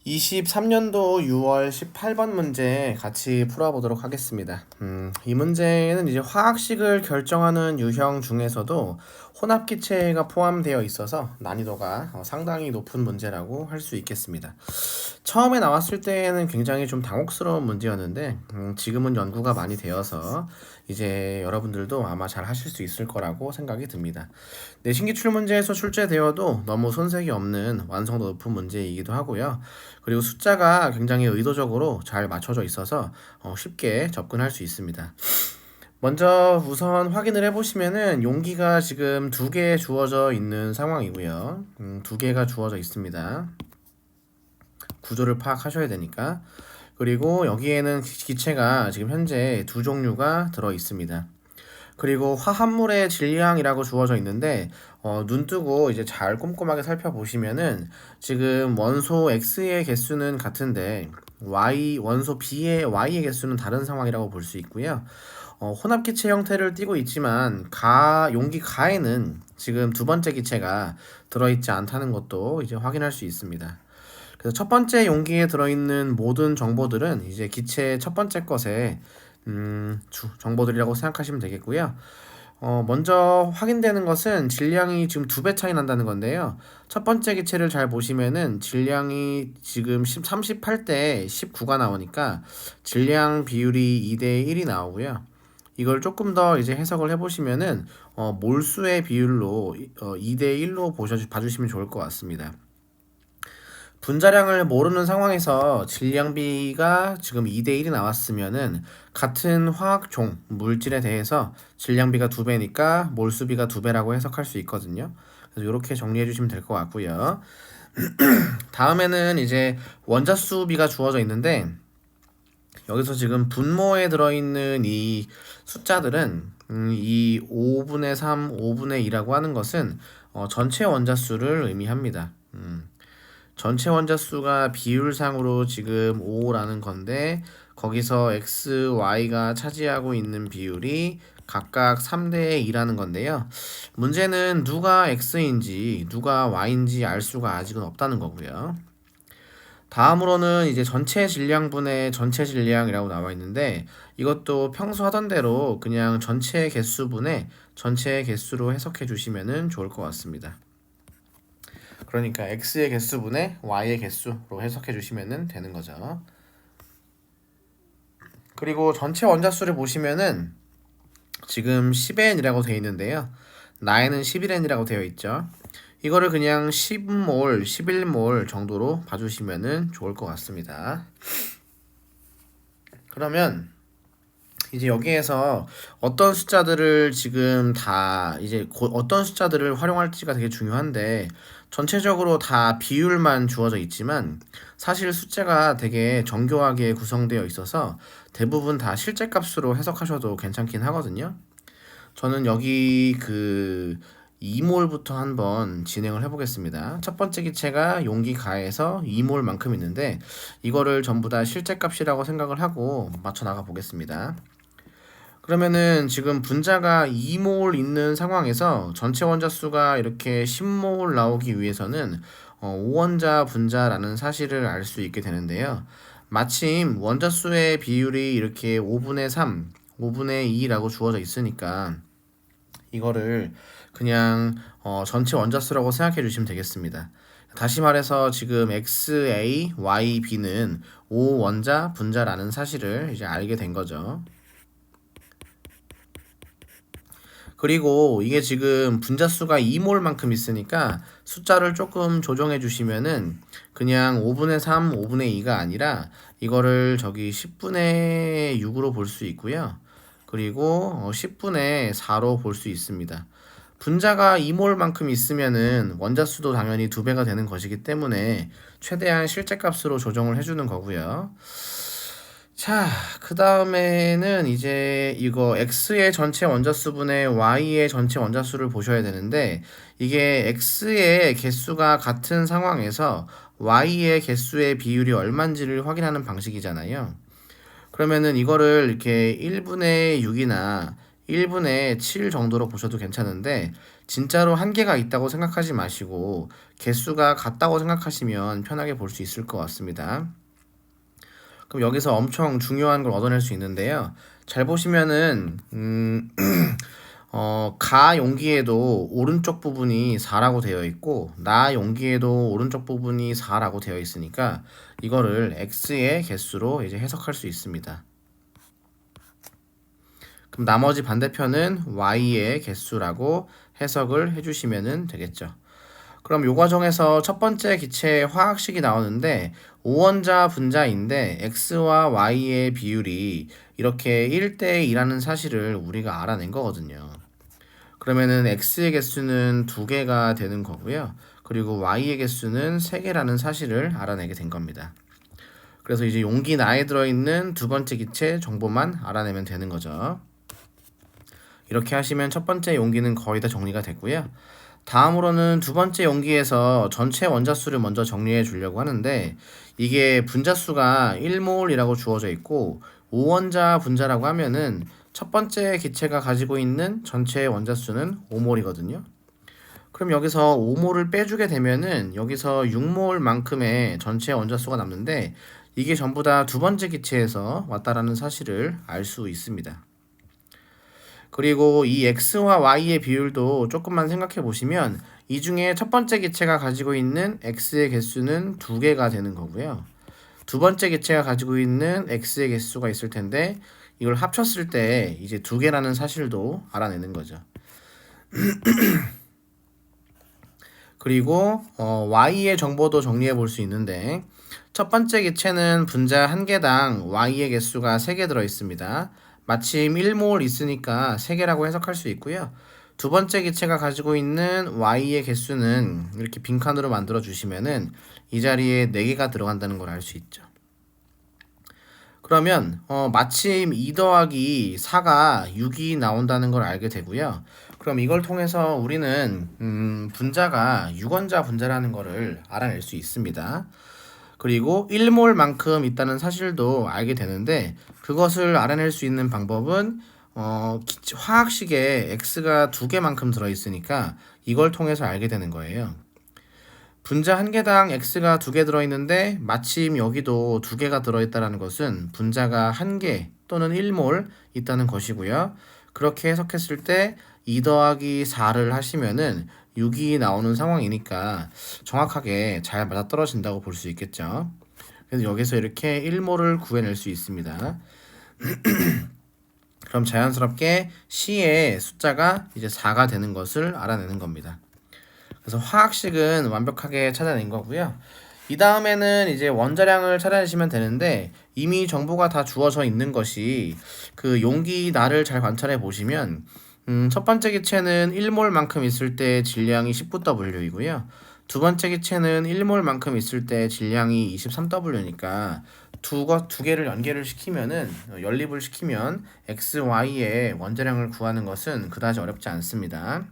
23년도 6월 18번 문제 같이 풀어보도록 하겠습니다. 이 문제는 이제 화학식을 결정하는 유형 중에서도 혼합기체가 포함되어 있어서 난이도가 상당히 높은 문제라고 할 수 있겠습니다. 처음에 나왔을 때는 굉장히 좀 당혹스러운 문제였는데 지금은 연구가 많이 되어서 이제 여러분들도 아마 잘 하실 수 있을 거라고 생각이 듭니다. 내신 기출 문제에서 출제되어도 너무 손색이 없는 완성도 높은 문제이기도 하고요. 그리고 숫자가 굉장히 의도적으로 잘 맞춰져 있어서 쉽게 접근할 수 있습니다. 먼저 우선 확인을 해보시면은 용기가 지금 2개 주어져 있는 상황이고요. 2개가 주어져 있습니다. 구조를 파악하셔야 되니까. 그리고 여기에는 기체가 지금 현재 2종류가 들어 있습니다. 그리고 화합물의 질량이라고 주어져 있는데 눈 뜨고 이제 잘 꼼꼼하게 살펴보시면은 지금 원소 X의 개수는 같은데 원소 B의 Y의 개수는 다른 상황이라고 볼 수 있고요. 혼합기체 형태를 띠고 있지만 용기 가에는 지금 두 번째 기체가 들어있지 않다는 것도 이제 확인할 수 있습니다. 그래서 첫 번째 용기에 들어있는 모든 정보들은 이제 기체 첫 번째 것에 정보들이라고 생각하시면 되겠고요. 먼저 확인되는 것은 질량이 지금 2배 차이 난다는 건데요. 첫 번째 기체를 잘 보시면은 질량이 지금 38대 19가 나오니까 질량 비율이 2대 1이 나오고요. 이걸 조금 더 이제 해석을 해보시면은 몰수의 비율로 2대 1로 봐주시면 좋을 것 같습니다. 분자량을 모르는 상황에서 질량비가 지금 2대 1이 나왔으면은 같은 화학종 물질에 대해서 질량비가 2배니까 몰수비가 2배라고 해석할 수 있거든요. 그래서 이렇게 정리해 주시면 될 것 같고요. 다음에는 이제 원자수비가 주어져 있는데 여기서 지금 분모에 들어있는 이 숫자들은 이 5분의 3, 5분의 2라고 하는 것은 전체 원자수를 의미합니다. 전체 원자수가 비율상으로 지금 5라는 건데 거기서 X, Y가 차지하고 있는 비율이 각각 3대 2라는 건데요. 문제는 누가 X인지 누가 Y인지 알 수가 아직은 없다는 거고요. 다음으로는 이제 전체 질량분의 전체 질량이라고 나와 있는데 이것도 평소 하던 대로 그냥 전체 개수분의 전체 개수로 해석해 주시면 좋을 것 같습니다. 그러니까 x의 개수분의 y의 개수로 해석해 주시면 되는 거죠. 그리고 전체 원자수를 보시면은 지금 10N이라고 되어 있는데요. 나에는 11N이라고 되어 있죠. 이거를 그냥 10몰, 11몰 정도로 봐주시면 좋을 것 같습니다. 그러면 이제 여기에서 어떤 숫자들을 지금 다 이제 어떤 숫자들을 활용할지가 되게 중요한데 전체적으로 다 비율만 주어져 있지만 사실 숫자가 되게 정교하게 구성되어 있어서 대부분 다 실제 값으로 해석하셔도 괜찮긴 하거든요. 저는 여기 2몰부터 한번 진행을 해보겠습니다. 첫 번째 기체가 용기 가에서 2몰만큼 있는데 이거를 전부 다 실제 값이라고 생각을 하고 맞춰 나가 보겠습니다. 그러면은 지금 분자가 2몰 있는 상황에서 전체 원자수가 이렇게 10몰 나오기 위해서는 5원자 분자라는 사실을 알 수 있게 되는데요. 마침 원자수의 비율이 이렇게 5분의 3, 5분의 2라고 주어져 있으니까 이거를 그냥 전체 원자수라고 생각해 주시면 되겠습니다. 다시 말해서 지금 XA, Y, B는 5원자 분자라는 사실을 이제 알게 된 거죠. 그리고 이게 지금 분자수가 2몰만큼 있으니까 숫자를 조금 조정해 주시면은 그냥 5분의 3, 5분의 2가 아니라 이거를 저기 10분의 6으로 볼 수 있고요. 그리고 10분의 4로 볼 수 있습니다. 분자가 2몰만큼 있으면은 원자수도 당연히 2배가 되는 것이기 때문에 최대한 실제값으로 조정을 해주는 거고요. 자, 그 다음에는 이제 이거 X의 전체 원자수분의 Y의 전체 원자수를 보셔야 되는데 이게 X의 개수가 같은 상황에서 Y의 개수의 비율이 얼마인지를 확인하는 방식이잖아요. 그러면은 이거를 이렇게 1분의 6이나 1분의 7 정도로 보셔도 괜찮은데 진짜로 한계가 있다고 생각하지 마시고 개수가 같다고 생각하시면 편하게 볼 수 있을 것 같습니다. 그럼 여기서 엄청 중요한 걸 얻어낼 수 있는데요. 잘 보시면은 가 용기에도 오른쪽 부분이 4라고 되어 있고 나 용기에도 오른쪽 부분이 4라고 되어 있으니까 이거를 x의 개수로 이제 해석할 수 있습니다. 그럼 나머지 반대편은 y의 개수라고 해석을 해주시면 되겠죠. 그럼 요 과정에서 첫 번째 기체의 화학식이 나오는데 5원자 분자인데 x와 y의 비율이 이렇게 1대 2라는 사실을 우리가 알아낸 거거든요. 그러면은 x의 개수는 2개가 되는 거고요. 그리고 y의 개수는 3개라는 사실을 알아내게 된 겁니다. 그래서 이제 용기 나에 들어있는 두 번째 기체 정보만 알아내면 되는 거죠. 이렇게 하시면 첫 번째 용기는 거의 다 정리가 됐고요. 다음으로는 두 번째 용기에서 전체 원자수를 먼저 정리해 주려고 하는데 이게 분자수가 1몰이라고 주어져 있고 5원자 분자라고 하면은 첫 번째 기체가 가지고 있는 전체 원자수는 5몰이거든요. 그럼 여기서 5몰을 빼주게 되면은 여기서 6몰만큼의 전체 원자수가 남는데 이게 전부 다 두 번째 기체에서 왔다라는 사실을 알 수 있습니다. 그리고 이 x와 y의 비율도 조금만 생각해 보시면 이 중에 첫 번째 기체가 가지고 있는 x의 개수는 2개가 되는 거고요. 두 번째 기체가 가지고 있는 x의 개수가 있을 텐데 이걸 합쳤을 때 이제 2개라는 사실도 알아내는 거죠. 그리고 y의 정보도 정리해 볼 수 있는데 첫 번째 기체는 분자 1개당 y의 개수가 3개 들어 있습니다. 마침 1몰 있으니까 3개라고 해석할 수 있고요. 두 번째 기체가 가지고 있는 y의 개수는 이렇게 빈칸으로 만들어 주시면은 이 자리에 4개가 들어간다는 걸 알 수 있죠. 그러면 마침 2 더하기 4가 6이 나온다는 걸 알게 되고요. 그럼 이걸 통해서 우리는 분자가 6원자 분자라는 거를 알아낼 수 있습니다. 그리고 1몰만큼 있다는 사실도 알게 되는데 그것을 알아낼 수 있는 방법은 화학식에 x가 2개만큼 들어있으니까 이걸 통해서 알게 되는 거예요. 분자 1개당 x가 2개 들어있는데 마침 여기도 2개가 들어있다는 것은 분자가 1개 또는 1몰 있다는 것이고요. 그렇게 해석했을 때 2 더하기 4를 하시면은 6이 나오는 상황이니까 정확하게 잘 맞아떨어진다고 볼 수 있겠죠. 그래서 여기서 이렇게 1몰을 구해낼 수 있습니다. 그럼 자연스럽게 C의 숫자가 이제 4가 되는 것을 알아내는 겁니다. 그래서 화학식은 완벽하게 찾아낸 거고요. 이 다음에는 이제 원자량을 찾아내시면 되는데 이미 정보가 다 주어져 있는 것이 그 용기 나를 잘 관찰해 보시면 첫 번째 기체는 1몰만큼 있을 때 질량이 19W이고요. 두 번째 기체는 1몰만큼 있을 때 질량이 23W니까 두 개를 연계를 시키면은 연립을 시키면 X, Y의 원자량을 구하는 것은 그다지 어렵지 않습니다.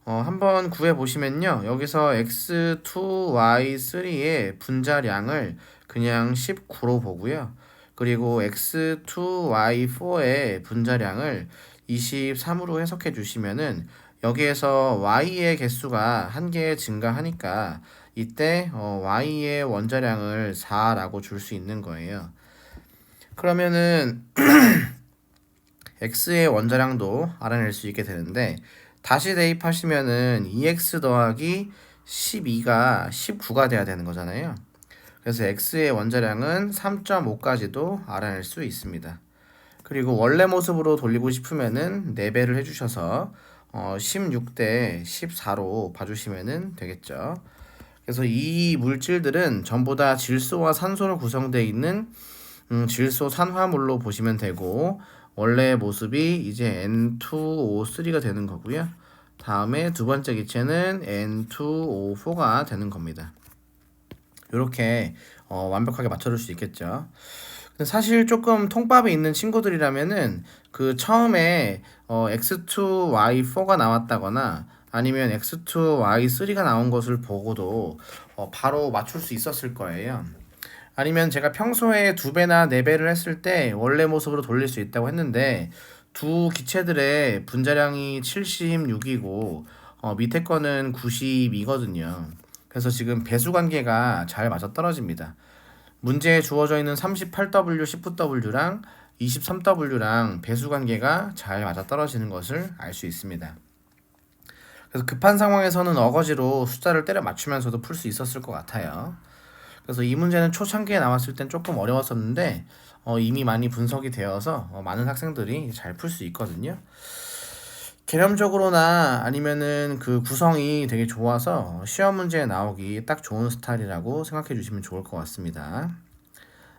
한번 구해 보시면요. 여기서 X2, Y3의 분자량을 그냥 19로 보고요. 그리고 X2, Y4의 분자량을 23으로 해석해 주시면은 여기에서 y의 개수가 1개 증가하니까 이때 y의 원자량을 4라고 줄 수 있는 거예요. 그러면은 x의 원자량도 알아낼 수 있게 되는데 다시 대입하시면은 2x 더하기 12가 19가 돼야 되는 거잖아요. 그래서 x의 원자량은 3.5까지도 알아낼 수 있습니다. 그리고 원래 모습으로 돌리고 싶으면은 4배를 해주셔서 16대 14로 봐주시면 되겠죠. 그래서 이 물질들은 전부 다 질소와 산소로 구성되어 있는 질소 산화물로 보시면 되고 원래 모습이 이제 N2O3가 되는 거고요. 다음에 두 번째 기체는 N2O4가 되는 겁니다. 이렇게 완벽하게 맞춰줄 수 있겠죠. 사실 조금 통밥이 있는 친구들이라면은 그 처음에 X2, Y4가 나왔다거나 아니면 X2, Y3가 나온 것을 보고도 바로 맞출 수 있었을 거예요. 아니면 제가 평소에 2배나 4배를 했을 때 원래 모습으로 돌릴 수 있다고 했는데 두 기체들의 분자량이 76이고 밑에 거는 92거든요. 그래서 지금 배수 관계가 잘 맞아떨어집니다. 문제에 주어져 있는 38W, 19W랑 23W랑 배수 관계가 잘 맞아떨어지는 것을 알 수 있습니다. 그래서 급한 상황에서는 어거지로 숫자를 때려 맞추면서도 풀 수 있었을 것 같아요. 그래서 이 문제는 초창기에 나왔을 땐 조금 어려웠었는데 이미 많이 분석이 되어서 많은 학생들이 잘 풀 수 있거든요. 개념적으로나 아니면은 그 구성이 되게 좋아서 시험 문제에 나오기 딱 좋은 스타일이라고 생각해 주시면 좋을 것 같습니다.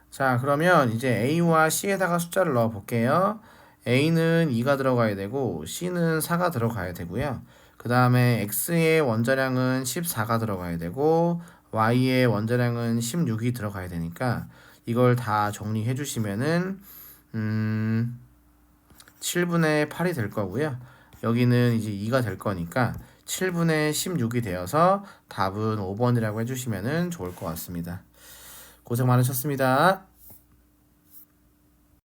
자, 그러면 이제 A와 C에다가 숫자를 넣어 볼게요. A는 2가 들어가야 되고 C는 4가 들어가야 되고요. 그 다음에 X의 원자량은 14가 들어가야 되고 Y의 원자량은 16이 들어가야 되니까 이걸 다 정리해 주시면은 7분의 8이 될 거고요. 여기는 이제 2가 될 거니까 7분의 16이 되어서 답은 5번이라고 해주시면 좋을 것 같습니다. 고생 많으셨습니다.